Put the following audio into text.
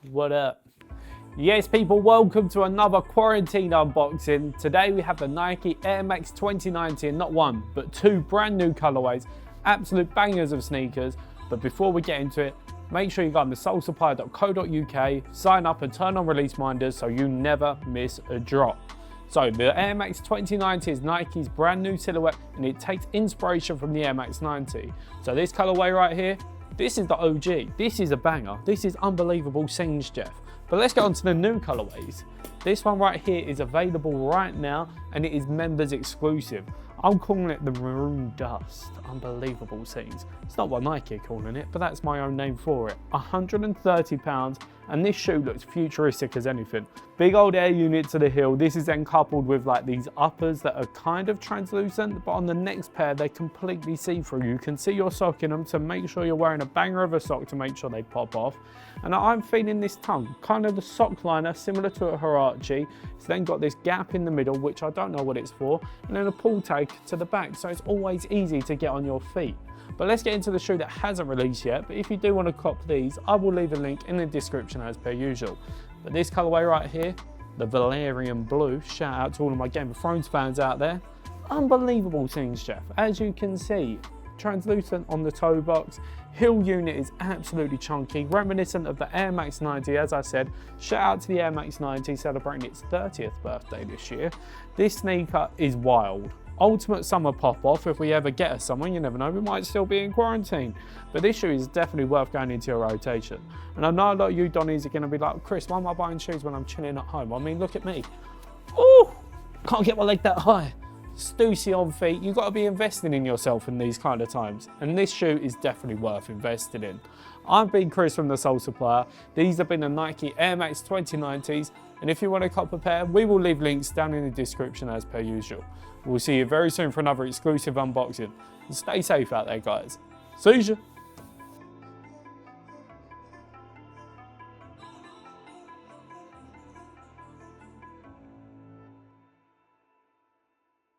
What up? Yes, people, welcome to another quarantine unboxing. Today we have the Nike Air Max 2019, not one, but two brand new colorways, absolute bangers of sneakers. But before we get into it, make sure you go on thesoulsupply.co.uk, sign up and turn on release minders so you never miss a drop. So the Air Max 2090 is Nike's brand new silhouette and it takes inspiration from the Air Max 90. So this colorway right here, this is the OG. This is a banger. This is unbelievable scenes, Jeff. But let's get on to the new colorways. This one right here is available right now and it is members exclusive. I'm calling it the Maroon Dust. Unbelievable scenes. It's not what Nike are calling it, but that's my own name for it. £130 and this shoe looks futuristic as anything. Big old air unit to the heel. This is then coupled with like these uppers that are kind of translucent, but on the next pair they're completely see-through. You can see your sock in them, so make sure you're wearing a banger of a sock to make sure they pop off. And I'm feeling this tongue, kind of the sock liner, similar to a Huarache. It's then got this gap in the middle, which I don't know what it's for, and then a pull tag to the back, so it's always easy to get on your feet. But let's get into the shoe that hasn't released yet, but if you do want to cop these, I will leave a link in the description as per usual. But this colorway right here, the Valerian Blue, shout out to all of my Game of Thrones fans out there. Unbelievable things, Jeff. As you can see, translucent on the toe box. Heel unit is absolutely chunky, reminiscent of the Air Max 90. As I said, shout out to the Air Max 90 celebrating its 30th birthday this year. This sneaker is wild. Ultimate summer pop-off. If we ever get us someone, you never know, we might still be in quarantine. But this shoe is definitely worth going into your rotation. And I know a lot of you Donnies are going to be like, Chris, why am I buying shoes when I'm chilling at home? I mean, look at me. Oh, can't get my leg that high. Stussy on feet. You've got to be investing in yourself in these kind of times. And this shoe is definitely worth investing in. I've been Chris from The Soul Supplier. These have been the Nike Air Max 2090s. And if you want to cop a pair, we will leave links down in the description as per usual. We'll see you very soon for another exclusive unboxing. And stay safe out there, guys. See ya.